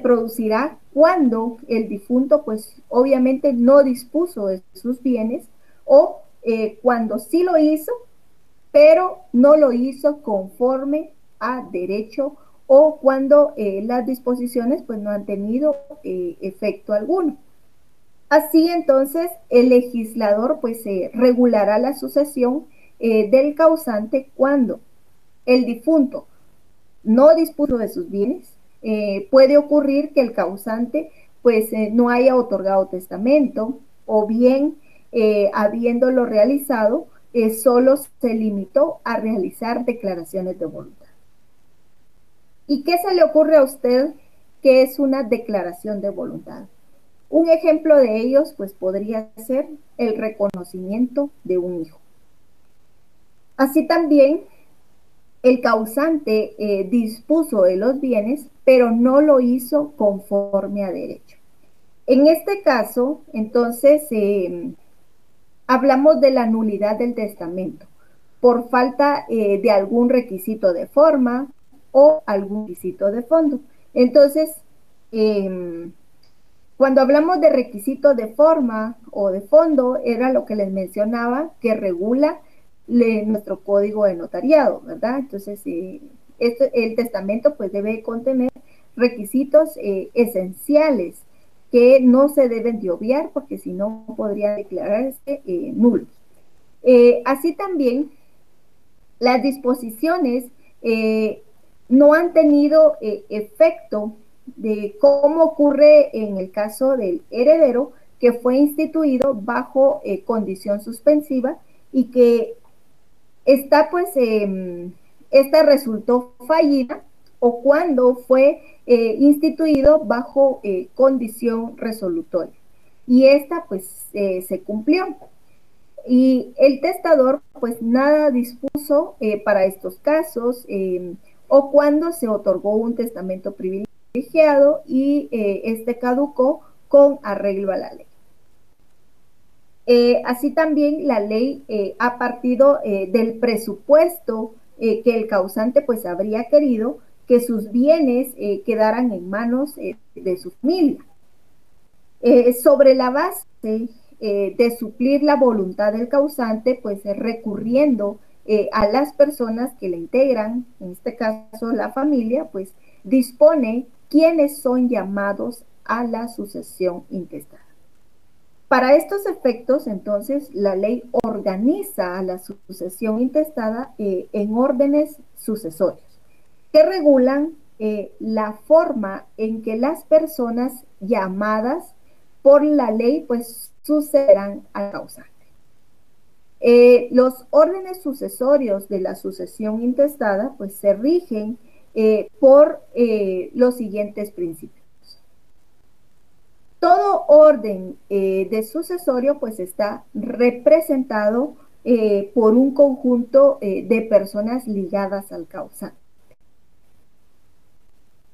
producirá cuando el difunto pues obviamente no dispuso de sus bienes o cuando sí lo hizo, pero no lo hizo conforme a derecho o cuando las disposiciones pues no han tenido efecto alguno. Así entonces el legislador pues regulará la sucesión del causante cuando el difunto no dispuso de sus bienes. Puede ocurrir que el causante pues no haya otorgado testamento o bien habiéndolo realizado solo se limitó a realizar declaraciones de voluntad. ¿Y qué se le ocurre a usted que es una declaración de voluntad? Un ejemplo de ellos pues podría ser el reconocimiento de un hijo. Así también el causante dispuso de los bienes, pero no lo hizo conforme a derecho. En este caso, entonces, hablamos de la nulidad del testamento por falta de algún requisito de forma o algún requisito de fondo. Entonces, cuando hablamos de requisito de forma o de fondo, era lo que les mencionaba, que regula nuestro código de notariado, ¿verdad? Entonces, el testamento pues debe contener requisitos esenciales que no se deben de obviar porque si no podrían declararse nulos. Así también, las disposiciones no han tenido efecto de cómo ocurre en el caso del heredero que fue instituido bajo condición suspensiva y que esta pues esta resultó fallida o cuando fue instituido bajo condición resolutoria y esta pues se cumplió y el testador pues nada dispuso para estos casos o cuando se otorgó un testamento privilegiado y este caducó con arreglo a la ley. Así también la ley ha partido del presupuesto que el causante pues habría querido que sus bienes quedaran en manos de su familia. Sobre la base de suplir la voluntad del causante, pues recurriendo a las personas que le integran, en este caso la familia, pues dispone quiénes son llamados a la sucesión intestada. Para estos efectos, entonces, la ley organiza a la sucesión intestada en órdenes sucesorios que regulan la forma en que las personas llamadas por la ley pues sucederán al causante. Los órdenes sucesorios de la sucesión intestada pues se rigen por los siguientes principios. Todo orden de sucesorio pues está representado por un conjunto de personas ligadas al causante.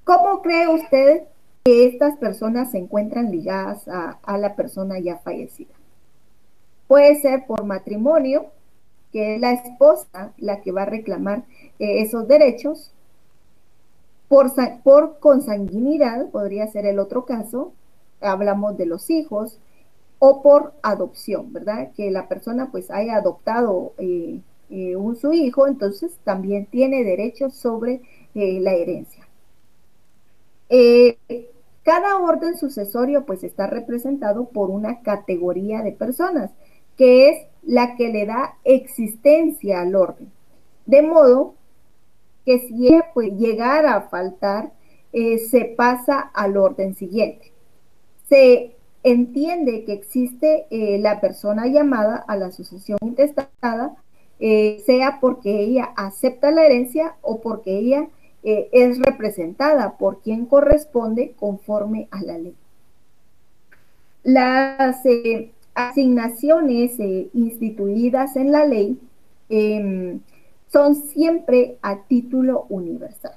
¿Cómo cree usted que estas personas se encuentran ligadas a la persona ya fallecida? Puede ser por matrimonio, que es la esposa la que va a reclamar esos derechos, por consanguinidad, podría ser el otro caso, hablamos de los hijos, o por adopción, ¿verdad? Que la persona pues haya adoptado su hijo, entonces también tiene derechos sobre la herencia. Cada orden sucesorio pues está representado por una categoría de personas, que es la que le da existencia al orden. De modo que si ella pues llegara a faltar, se pasa al orden siguiente. Se entiende que existe la persona llamada a la sucesión intestada, sea porque ella acepta la herencia o porque ella es representada por quien corresponde conforme a la ley. Las asignaciones instituidas en la ley son siempre a título universal.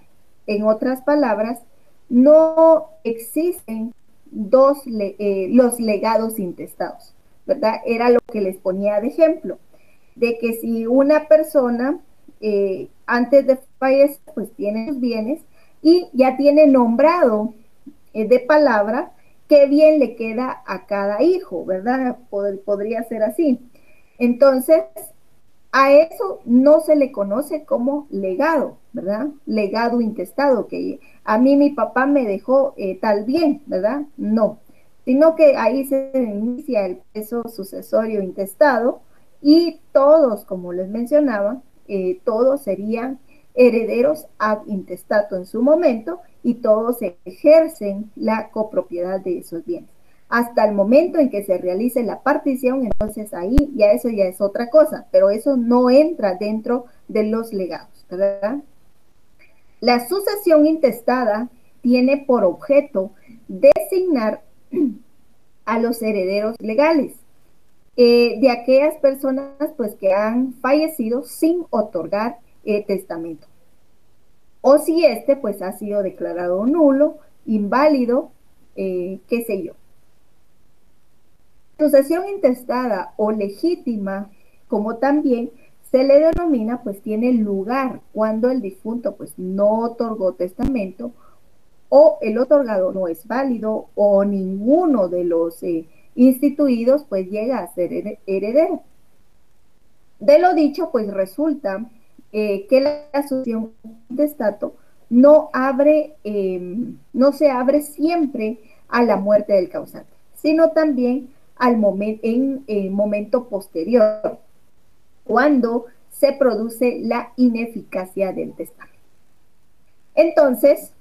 En otras palabras, no existen los legados intestados, ¿verdad? Era lo que les ponía de ejemplo, de que si una persona antes de fallecer, pues tiene sus bienes y ya tiene nombrado de palabra qué bien le queda a cada hijo, ¿verdad? Podría ser así. Entonces, a eso no se le conoce como legado, ¿verdad? Legado intestado, que a mí mi papá me dejó tal bien, ¿verdad? No, sino que ahí se inicia el peso sucesorio intestado y todos, como les mencionaba, todos serían herederos ad intestato en su momento y todos ejercen la copropiedad de esos bienes. Hasta el momento en que se realice la partición, entonces ahí ya eso ya es otra cosa, pero eso no entra dentro de los legados, ¿verdad? La sucesión intestada tiene por objeto designar a los herederos legales de aquellas personas pues que han fallecido sin otorgar testamento. O si este pues ha sido declarado nulo, inválido, qué sé yo. Sucesión intestada o legítima, como también se le denomina, pues tiene lugar cuando el difunto pues no otorgó testamento o el otorgado no es válido o ninguno de los instituidos pues llega a ser heredero. De lo dicho, pues resulta que la asociación de estatus no no se abre siempre a la muerte del causante, sino también en el momento posterior, cuando se produce la ineficacia del testamento. Entonces,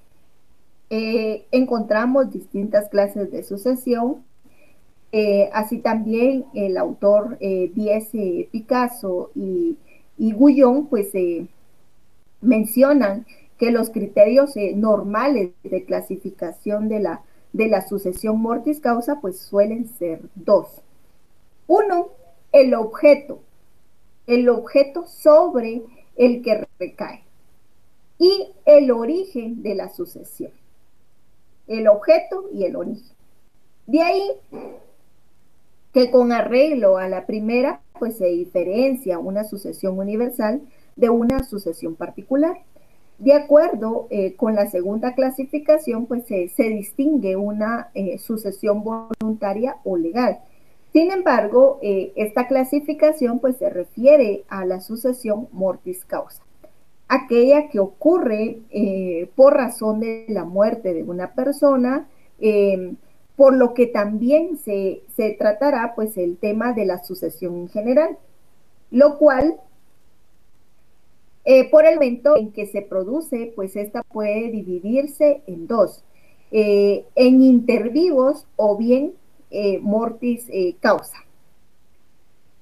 encontramos distintas clases de sucesión. Así también el autor Diez Picasso y Gullón pues mencionan que los criterios normales de clasificación de la sucesión mortis causa pues suelen ser dos. Uno, el objeto sobre el que recae, y el origen de la sucesión. El objeto y el origen. De ahí que con arreglo a la primera, pues se diferencia una sucesión universal de una sucesión particular. De acuerdo con la segunda clasificación, pues se distingue una sucesión voluntaria o legal. Sin embargo, esta clasificación pues se refiere a la sucesión mortis causa, aquella que ocurre por razón de la muerte de una persona, por lo que también se tratará pues el tema de la sucesión en general, lo cual por el momento en que se produce, pues esta puede dividirse en dos, en intervivos o bien mortis causa.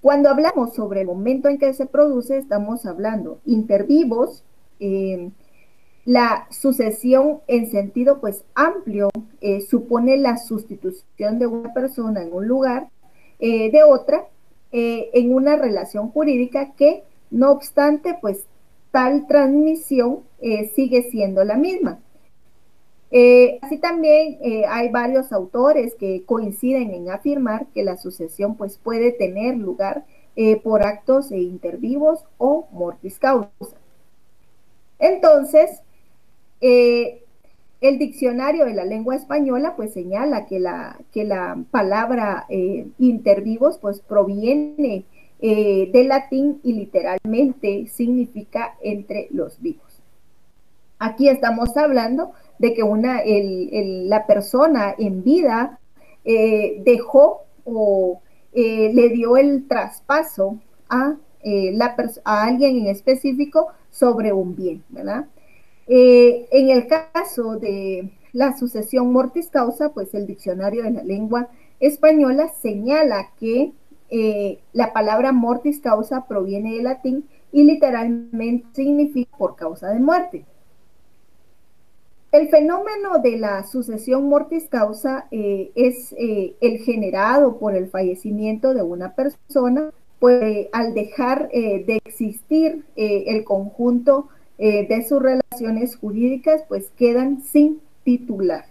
Cuando hablamos sobre el momento en que se produce, estamos hablando intervivos, la sucesión en sentido pues amplio supone la sustitución de una persona en un lugar de otra en una relación jurídica que, no obstante, pues tal transmisión sigue siendo la misma. Así también hay varios autores que coinciden en afirmar que la sucesión pues puede tener lugar por actos intervivos o mortis causa. Entonces, el diccionario de la lengua española pues señala que la palabra intervivos pues proviene del latín y literalmente significa entre los vivos. Aquí estamos hablando de que la persona en vida dejó o le dio el traspaso a alguien en específico sobre un bien, ¿verdad? En el caso de la sucesión mortis causa, pues el diccionario de la lengua española señala que la palabra mortis causa proviene del latín y literalmente significa por causa de muerte. El fenómeno de la sucesión mortis causa es el generado por el fallecimiento de una persona, pues al dejar de existir el conjunto de sus relaciones jurídicas, pues quedan sin titular,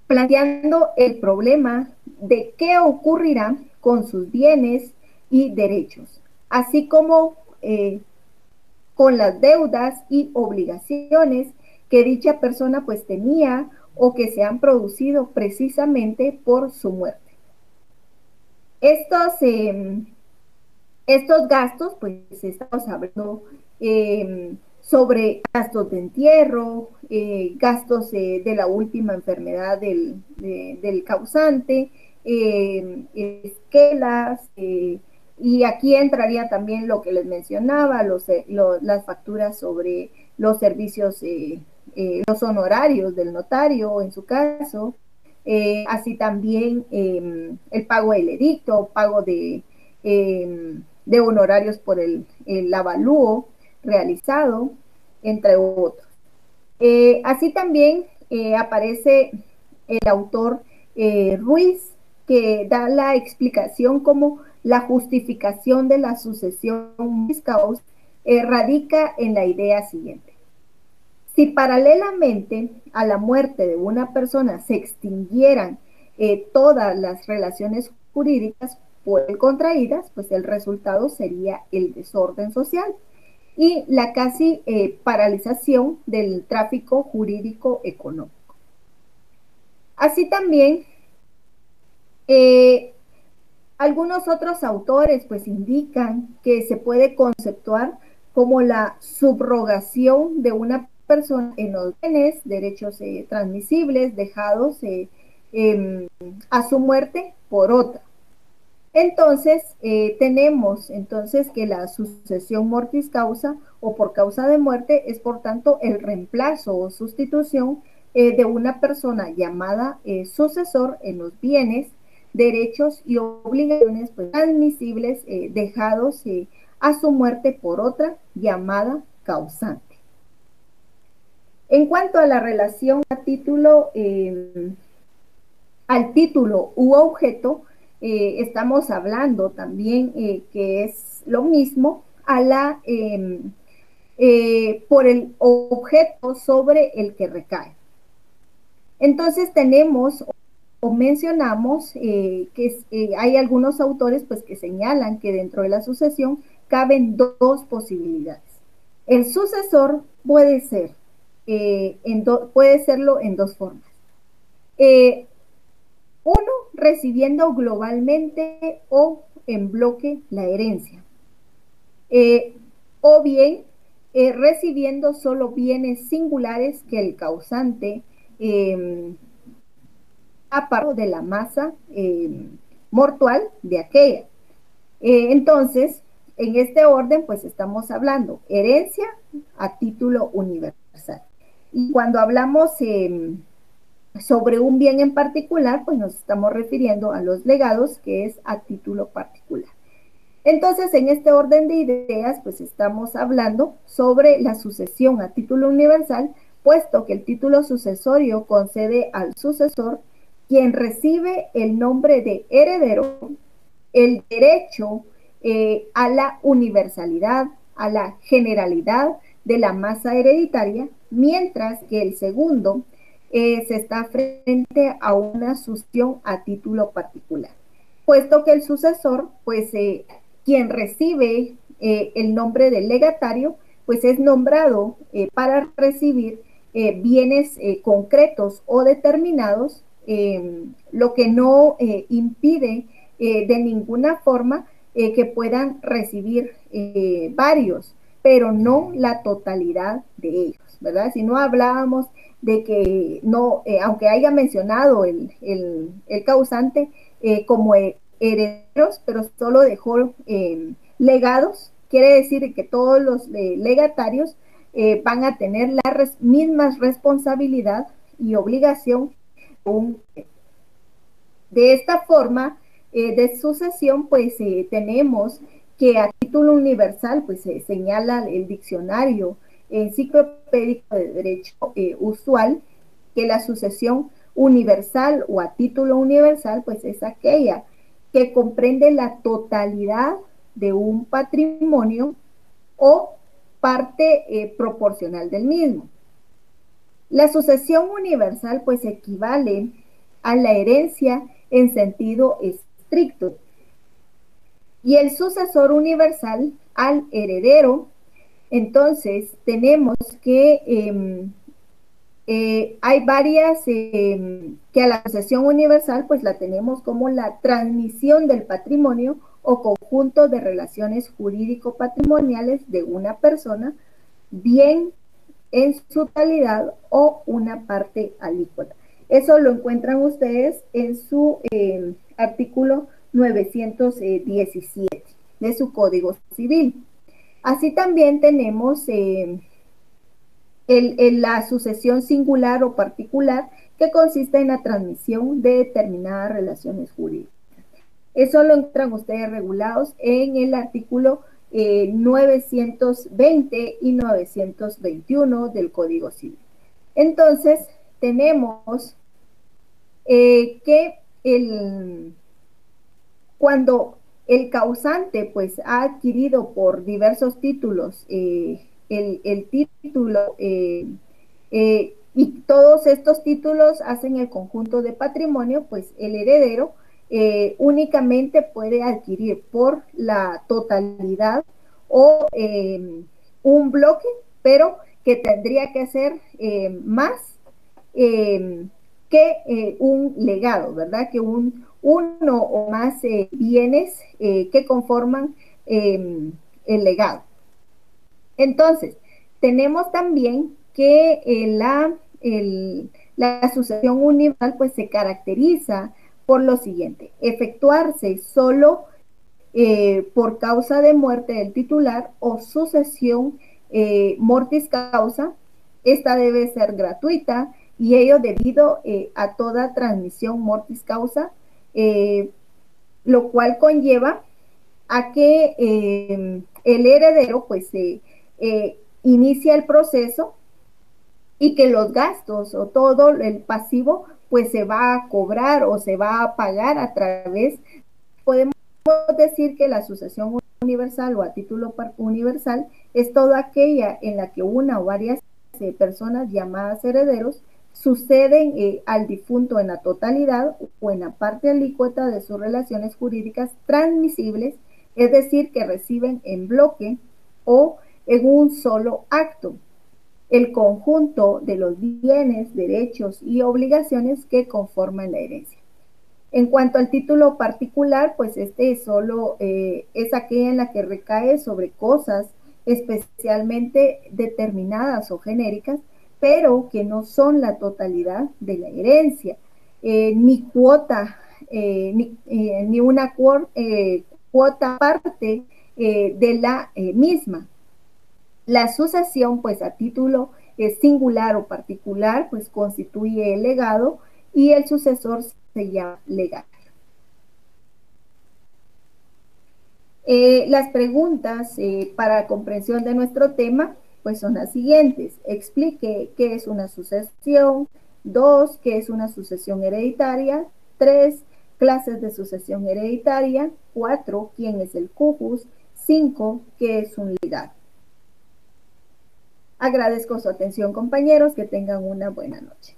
planteando el problema de qué ocurrirá con sus bienes y derechos, así como con las deudas y obligaciones que dicha persona pues tenía o que se han producido precisamente por su muerte. Estos gastos, pues estamos hablando sobre gastos de entierro, gastos de la última enfermedad del causante, esquelas, y aquí entraría también lo que les mencionaba, las facturas sobre los servicios, los honorarios del notario en su caso, así también el pago del edicto, pago de honorarios por el avalúo realizado, entre otros. Así también aparece el autor Ruiz, que da la explicación como la justificación de la sucesión causa radica en la idea siguiente. Si paralelamente a la muerte de una persona se extinguieran todas las relaciones jurídicas por él contraídas, pues el resultado sería el desorden social y la casi paralización del tráfico jurídico económico. Así también Algunos otros autores pues indican que se puede conceptuar como la subrogación de una persona en los bienes, derechos transmisibles dejados a su muerte por otra. Entonces, tenemos entonces que la sucesión mortis causa o por causa de muerte es por tanto el reemplazo o sustitución de una persona llamada sucesor en los bienes, derechos y obligaciones pues, transmisibles dejados a su muerte por otra llamada causante. En cuanto a la relación al título u objeto, estamos hablando también que es lo mismo a la por el objeto sobre el que recae. Entonces tenemos o mencionamos que hay algunos autores pues que señalan que dentro de la sucesión caben dos posibilidades. El sucesor puede ser puede serlo en dos formas. Uno, recibiendo globalmente o en bloque la herencia. O bien, recibiendo solo bienes singulares que el causante aparte de la masa mortual de aquella. Entonces, en este orden, pues estamos hablando herencia a título universal. Y cuando hablamos sobre un bien en particular, pues nos estamos refiriendo a los legados, que es a título particular. Entonces, en este orden de ideas, pues estamos hablando sobre la sucesión a título universal, puesto que el título sucesorio concede al sucesor, quien recibe el nombre de heredero, el derecho a la universalidad, a la generalidad de la masa hereditaria, mientras que el segundo se está frente a una sucesión a título particular, puesto que el sucesor, pues quien recibe el nombre del legatario, pues es nombrado para recibir bienes concretos o determinados, lo que no impide de ninguna forma que puedan recibir varios, pero no la totalidad de ellos, ¿verdad? Si no hablábamos de que no, aunque haya mencionado el causante como herederos, pero solo dejó legados, quiere decir que todos los legatarios van a tener las mismas responsabilidad y obligación. De esta forma de sucesión, pues tenemos que a título universal, pues señala el diccionario enciclopédico de derecho usual, que la sucesión universal o a título universal, pues es aquella que comprende la totalidad de un patrimonio o parte proporcional del mismo. La sucesión universal, pues equivale a la herencia en sentido estricto, y el sucesor universal al heredero. Entonces tenemos que hay varias que a la sucesión universal pues la tenemos como la transmisión del patrimonio o conjunto de relaciones jurídico-patrimoniales de una persona, bien en su totalidad o una parte alícuota. Eso lo encuentran ustedes en su artículo 917 de su Código Civil. Así también tenemos la sucesión singular o particular, que consiste en la transmisión de determinadas relaciones jurídicas. Eso lo encuentran ustedes regulados en el artículo 920 y 921 del Código Civil. Entonces, tenemos que cuando el causante pues ha adquirido por diversos títulos el título y todos estos títulos hacen el conjunto de patrimonio, pues el heredero únicamente puede adquirir por la totalidad o un bloque, pero que tendría que ser más que un legado, ¿verdad? Que un uno o más bienes que conforman el legado. Entonces, tenemos también que la sucesión universal pues se caracteriza por lo siguiente: efectuarse solo por causa de muerte del titular o sucesión mortis causa. Esta debe ser gratuita y ello debido a toda transmisión mortis causa, lo cual conlleva a que el heredero pues inicia el proceso y que los gastos o todo el pasivo pues se va a cobrar o se va a pagar a través. Podemos decir que la sucesión universal o a título universal es toda aquella en la que una o varias personas llamadas herederos suceden al difunto en la totalidad o en la parte alícuota de sus relaciones jurídicas transmisibles, es decir, que reciben en bloque o en un solo acto el conjunto de los bienes, derechos y obligaciones que conforman la herencia. En cuanto al título particular, pues este solo es aquella en la que recae sobre cosas especialmente determinadas o genéricas, pero que no son la totalidad de la herencia, ni cuota, ni una cuota parte de la misma. La sucesión, pues a título singular o particular, pues constituye el legado y el sucesor se llama legario. Las preguntas para comprensión de nuestro tema, pues son las siguientes: explique qué es una sucesión. 2, qué es una sucesión hereditaria. 3, clases de sucesión hereditaria. 4, quién es el cujus. 5, qué es un legado. Agradezco su atención, compañeros, que tengan una buena noche.